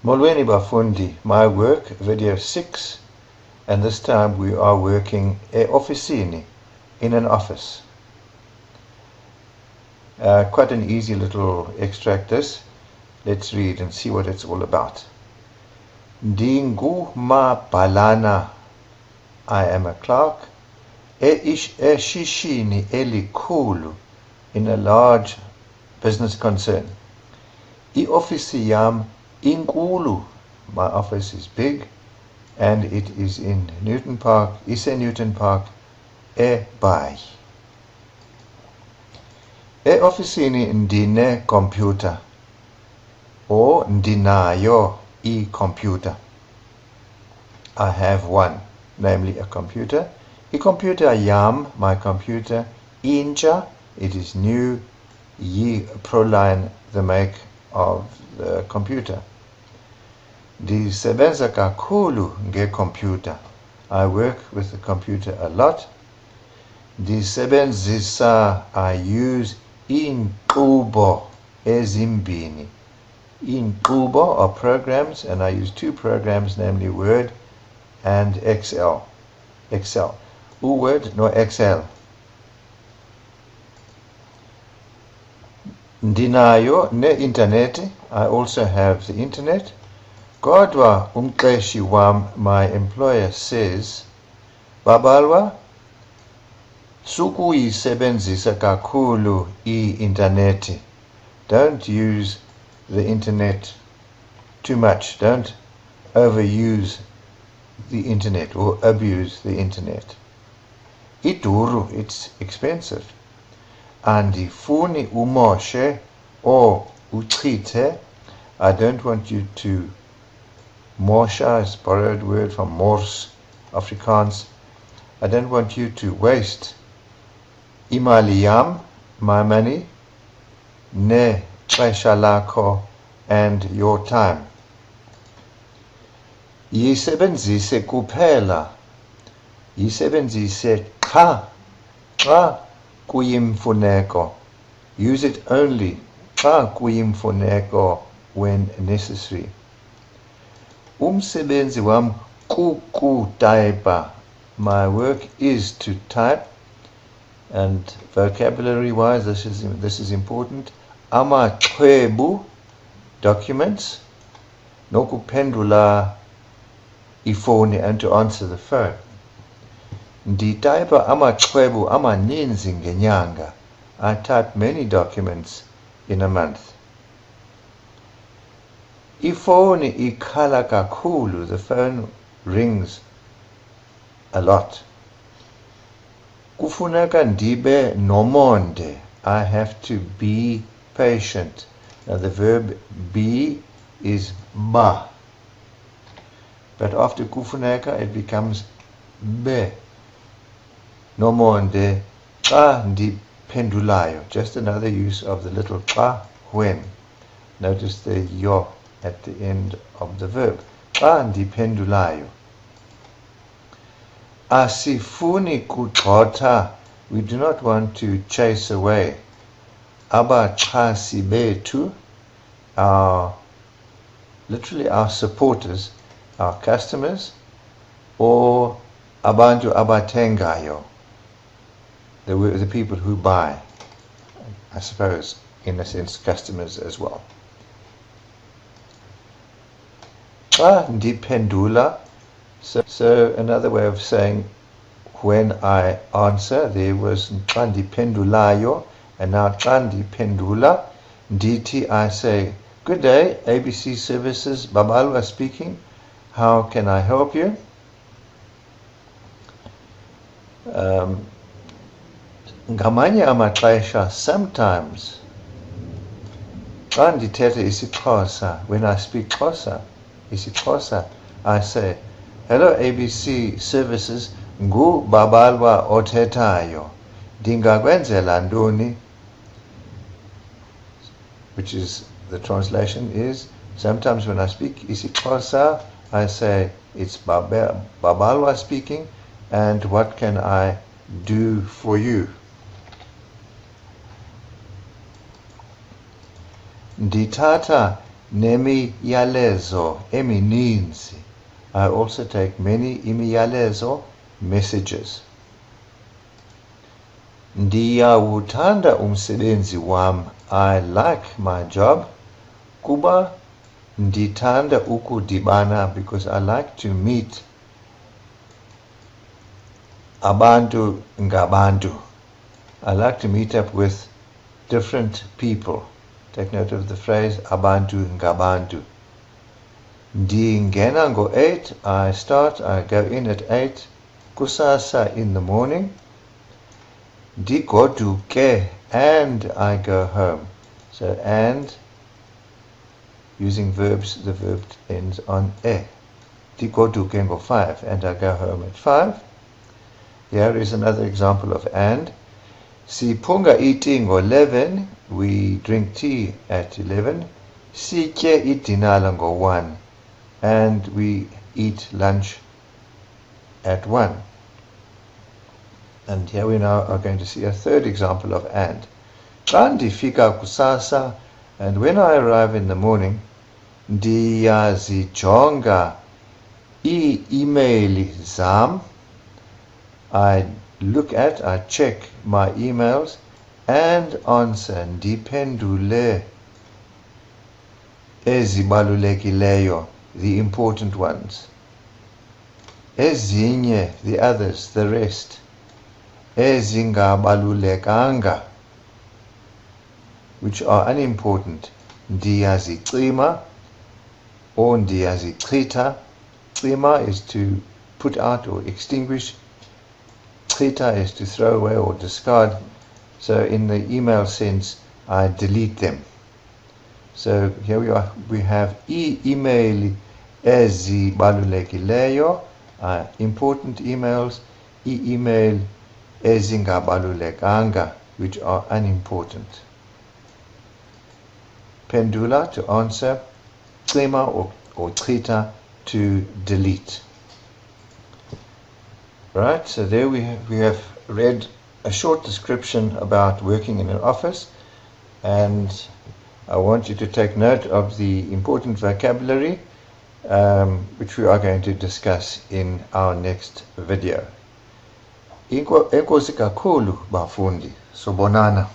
Molweni bafundi, my work, video 6, and this time we are working e-ofisini, in an office. Quite an easy little extract this. Let's read and see what it's all about. Ndingumabhalana, I am a clerk, eshishini elikhulu, in a large business concern. I-ofisi yam inkulu, my office is big, and it is in Newton Park, Newton Park, eBay. E-ofisini ndine computer, or ndinayo e-computer. I have one, namely a computer. I-computer yam, my computer, intsha, it is new, proline, the make of the computer. Ndisebenza kakhulu ngecomputer. I work with the computer a lot. Ndisebenzisa, I use inkqubo ezimbini. Inkqubo are programs, and I use two programs, namely Word and Excel. Word no Excel. Ndinayo ne-internet. I also have the internet. Kodwa umqeshi wam, my employer, says, Babalwa, sukuyisebenzisa kakhulu i-internet. Don't use the internet too much. Don't overuse the internet or abuse the internet. Iduru, it's expensive. Andifuni umoshe or uchithe. I don't want you to. Morsha is a borrowed word from Mors, Afrikaans. I don't want you to waste imali yam, my money, ne xesha lakho, and your time. Yisebenzise kuphela. Yisebenzise xa kuyimfuneko. Use it only xa kuyimfuneko, when necessary. Umsebenzi wam kukutaipa. My work is to type, and vocabulary-wise, this is important. Amaxwebhu, documents. Nokuphendula ifoni, and to answer the phone. Nditaipa amaxwebhu amaninzi ngenyanga. I type many documents in a month. Ifoni ikhala kakhulu, the phone rings a lot. Kufuneka ndibe nomonde, I have to be patient. Now the verb be is ba, but after kufuneka it becomes be. Nomonde xa ndiphendulayo, just another use of the little xa, when. Notice the yo at the end of the verb. Xa ndiphendulayo. Asifuni kugxotha. We do not want to chase away. Abaxhasi bethu, literally our supporters, our customers, or abantu abathengayo, the people who buy, I suppose, in a sense, customers as well. Xa ndiphendula, so another way of saying when I answer, there was xa ndiphendulayo, and now xa ndiphendula, ndithi, I say, good day, ABC Services, Babalwa speaking, how can I help you? Ngamanye amaxesha, sometimes, xa ndithetha isiXhosa, when I speak Xhosa, isiXhosa, I say, hello ABC Services, ngu Babalwa othethayo, ndingakwenzela ntoni? Which is, the translation is, sometimes when I speak isiXhosa, I say, it's Babalwa speaking, and what can I do for you? Ndithatha nemiyalezo emininzi. I also take many imiyalezo messages. Ndiyawuthanda umsebenzi wam. I like my job. Kuba ndithanda ukudibana, because I like to meet abantu ngabantu. I like to meet up with different people. Take note of the phrase abantu ngabantu. Ndingena ngo-8. I go in at 8 kusasa in the morning. Ndigoduke, and I go home. So and, using verbs, the verb ends on e. Ndigoduke ngo-5, and I go home at 5. Here is another example of and. Siphunga iti ngo-11, we drink tea at 11. Sitye idinala ngo-1, and we eat lunch at 1. And here we now are going to see a third example of and. Xa ndifika kusasa, and when I arrive in the morning, ndiyazijonga ii-email zam. I check my emails and answer ndiphendule ezibalulekileyo, the important ones. Ezinye, the others, the rest. Ezingabalulekanga, which are unimportant. Ndiyazicima or ndiyazichitha. Cima is to put out or extinguish. Chitha is to throw away or discard. So in the email sense, I delete them. So here we have email ezibalulekileyo, important emails, email ezingabalulekanga, which are unimportant. Pendula, to answer. Cima or chitha, to delete. Right, so there we have read a short description about working in an office, and I want you to take note of the important vocabulary, which we are going to discuss in our next video. Enkosi kakhulu bafundi, sobonana.